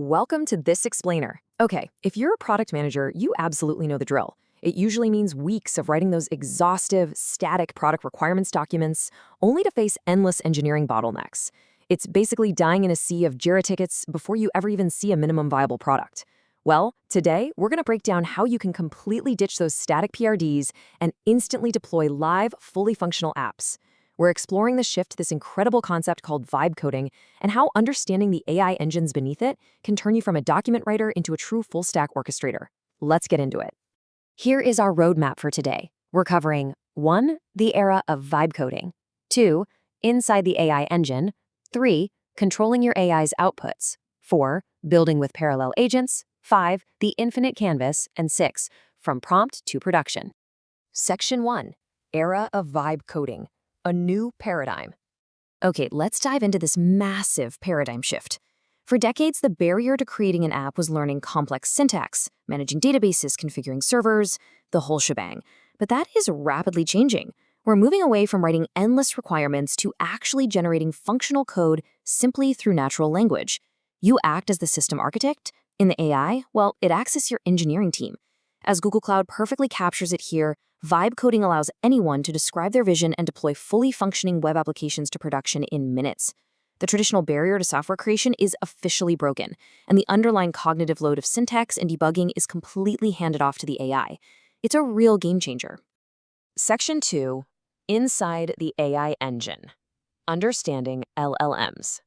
Welcome to This Explainer. Okay, if you're a product manager, you absolutely know the drill. It usually means weeks of writing those exhaustive, static product requirements documents, only to face endless engineering bottlenecks. It's basically dying in a sea of JIRA tickets before you ever even see a minimum viable product. Well, today, we're going to break down how you can completely ditch those static PRDs and instantly deploy live, fully functional apps. We're exploring the shift to this incredible concept called vibe coding and how understanding the AI engines beneath it can turn you from a document writer into a true full-stack orchestrator. Let's get into it. Here is our roadmap for today. We're covering 1. The era of vibe coding. 2. Inside the AI engine. 3. Controlling your AI's outputs. 4. Building with parallel agents. 5. The infinite canvas. And 6. From prompt to production. Section 1. Era of vibe coding. A new paradigm. Okay, let's dive into this massive paradigm shift. For decades, the barrier to creating an app was learning complex syntax, managing databases, configuring servers, the whole shebang. But that is rapidly changing. We're moving away from writing endless requirements to actually generating functional code simply through natural language. You act as the system architect. In the AI, well, it acts as your engineering team. As Google Cloud perfectly captures it here, vibe coding allows anyone to describe their vision and deploy fully functioning web applications to production in minutes. The traditional barrier to software creation is officially broken, and the underlying cognitive load of syntax and debugging is completely handed off to the AI. It's a real game changer. Section 2. Inside the AI engine. Understanding LLMs.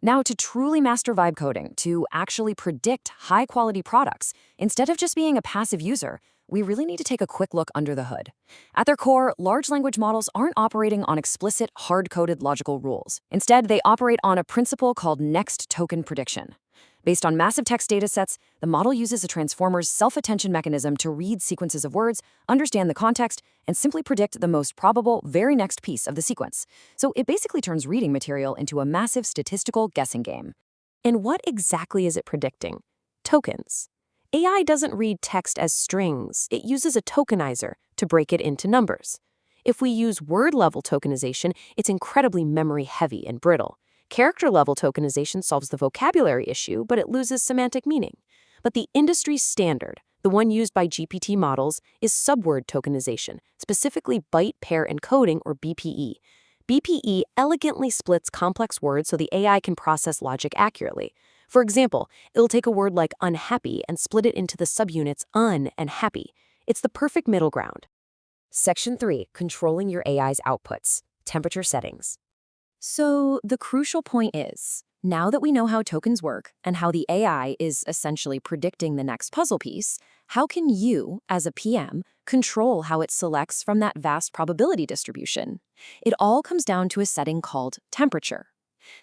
Now, to truly master vibe coding, to actually predict high-quality products, instead of just being a passive user, we really need to take a quick look under the hood. At their core, large language models aren't operating on explicit, hard-coded logical rules. Instead, they operate on a principle called next token prediction. Based on massive text datasets, the model uses a transformer's self-attention mechanism to read sequences of words, understand the context, and simply predict the most probable very next piece of the sequence. So it basically turns reading material into a massive statistical guessing game. And what exactly is it predicting? Tokens. AI doesn't read text as strings. It uses a tokenizer to break it into numbers. If we use word-level tokenization, it's incredibly memory-heavy and brittle. Character-level tokenization solves the vocabulary issue, but it loses semantic meaning. But the industry standard, the one used by GPT models, is subword tokenization, specifically byte pair encoding, or BPE. BPE elegantly splits complex words so the AI can process logic accurately. For example, it'll take a word like unhappy and split it into the subunits un and happy. It's the perfect middle ground. Section 3. Controlling your AI's outputs. Temperature settings. So the crucial point is, now that we know how tokens work and how the AI is essentially predicting the next puzzle piece, how can you, as a PM, control how it selects from that vast probability distribution? It all comes down to a setting called temperature.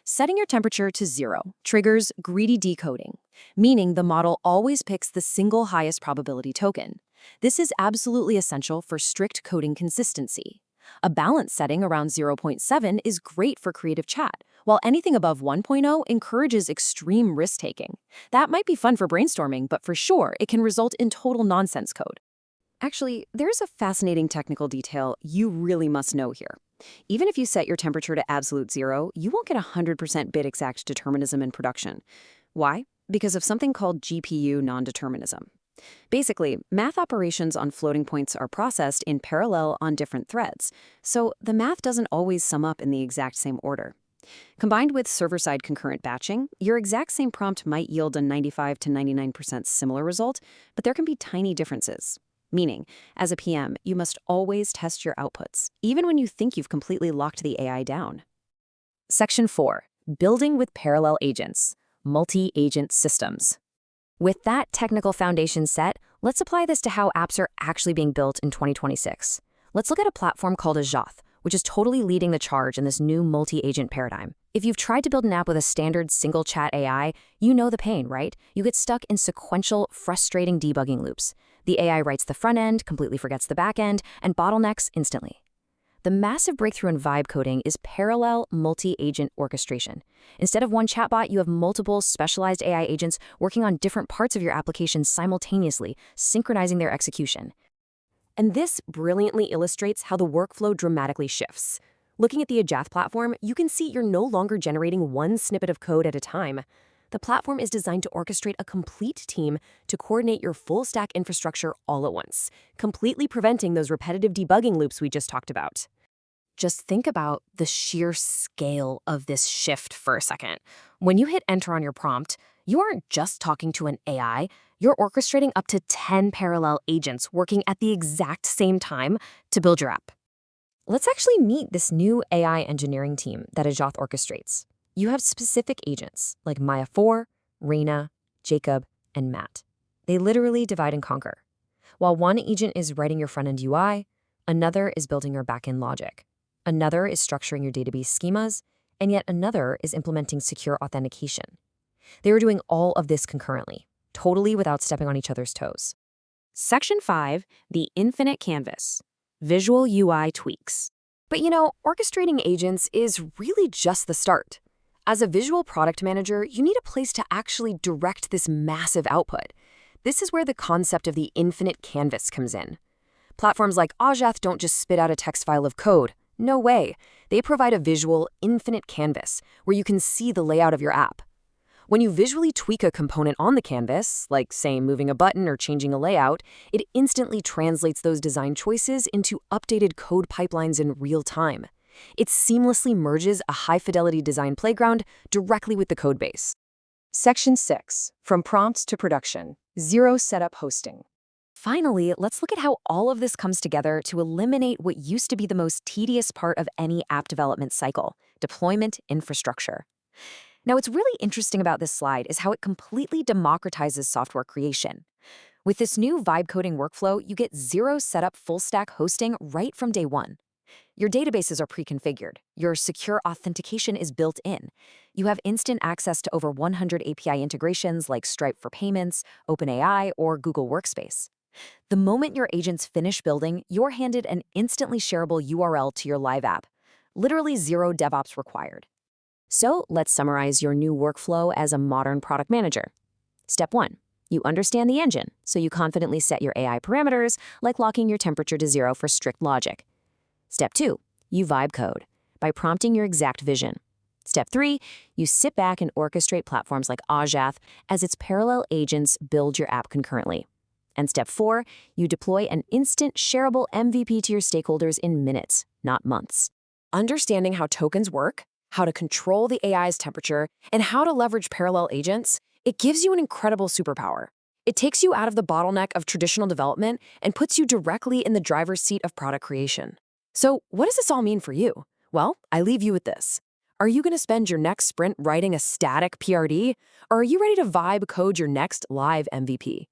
Setting your temperature to 0 triggers greedy decoding, meaning the model always picks the single highest probability token. This is absolutely essential for strict coding consistency. A balance setting around 0.7 is great for creative chat, while anything above 1.0 encourages extreme risk-taking. That might be fun for brainstorming, but for sure, it can result in total nonsense code. Actually, there's a fascinating technical detail you really must know here. Even if you set your temperature to absolute 0, you won't get 100% bit-exact determinism in production. Why? Because of something called GPU non-determinism. Basically, math operations on floating points are processed in parallel on different threads, so the math doesn't always sum up in the exact same order. Combined with server-side concurrent batching, your exact same prompt might yield a 95 to 99% similar result, but there can be tiny differences. Meaning, as a PM, you must always test your outputs, even when you think you've completely locked the AI down. Section 4. Building with parallel agents. Multi-agent systems. With that technical foundation set, let's apply this to how apps are actually being built in 2026. Let's look at a platform called Ajath, which is totally leading the charge in this new multi-agent paradigm. If you've tried to build an app with a standard single chat AI, you know the pain, right? You get stuck in sequential, frustrating debugging loops. The AI writes the front end, completely forgets the back end, and bottlenecks instantly. The massive breakthrough in vibe coding is parallel multi-agent orchestration. Instead of one chatbot, you have multiple specialized AI agents working on different parts of your application simultaneously, synchronizing their execution. And this brilliantly illustrates how the workflow dramatically shifts. Looking at the Ajath platform, you can see you're no longer generating one snippet of code at a time. The platform is designed to orchestrate a complete team to coordinate your full-stack infrastructure all at once, completely preventing those repetitive debugging loops we just talked about. Just think about the sheer scale of this shift for a second. When you hit enter on your prompt, you aren't just talking to an AI, you're orchestrating up to 10 parallel agents working at the exact same time to build your app. Let's actually meet this new AI engineering team that Ajath orchestrates. You have specific agents like Maya 4, Raina, Jacob, and Matt. They literally divide and conquer. While one agent is writing your front-end UI, another is building your back-end logic. Another is structuring your database schemas, and yet another is implementing secure authentication. They are doing all of this concurrently, totally without stepping on each other's toes. Section 5, the infinite canvas, visual UI tweaks. But orchestrating agents is really just the start. As a visual product manager, you need a place to actually direct this massive output. This is where the concept of the infinite canvas comes in. Platforms like Ajath don't just spit out a text file of code. No way. They provide a visual, infinite canvas where you can see the layout of your app. When you visually tweak a component on the canvas, like, say, moving a button or changing a layout, it instantly translates those design choices into updated code pipelines in real time. It seamlessly merges a high-fidelity design playground directly with the codebase. Section 6, from prompts to production, zero setup hosting. Finally, let's look at how all of this comes together to eliminate what used to be the most tedious part of any app development cycle, deployment infrastructure. Now, what's really interesting about this slide is how it completely democratizes software creation. With this new vibe coding workflow, you get zero setup full-stack hosting right from day one. Your databases are pre-configured. Your secure authentication is built in. You have instant access to over 100 API integrations like Stripe for payments, OpenAI, or Google Workspace. The moment your agents finish building, you're handed an instantly shareable URL to your live app. Literally zero DevOps required. So let's summarize your new workflow as a modern product manager. Step 1. You understand the engine, so you confidently set your AI parameters, like locking your temperature to 0 for strict logic. Step 2. You vibe code by prompting your exact vision. Step 3. You sit back and orchestrate platforms like Ajath as its parallel agents build your app concurrently. And Step 4, you deploy an instant shareable MVP to your stakeholders in minutes, not months. Understanding how tokens work, how to control the AI's temperature, and how to leverage parallel agents, it gives you an incredible superpower. It takes you out of the bottleneck of traditional development and puts you directly in the driver's seat of product creation. So what does this all mean for you? Well, I leave you with this. Are you going to spend your next sprint writing a static PRD, or are you ready to vibe code your next live MVP?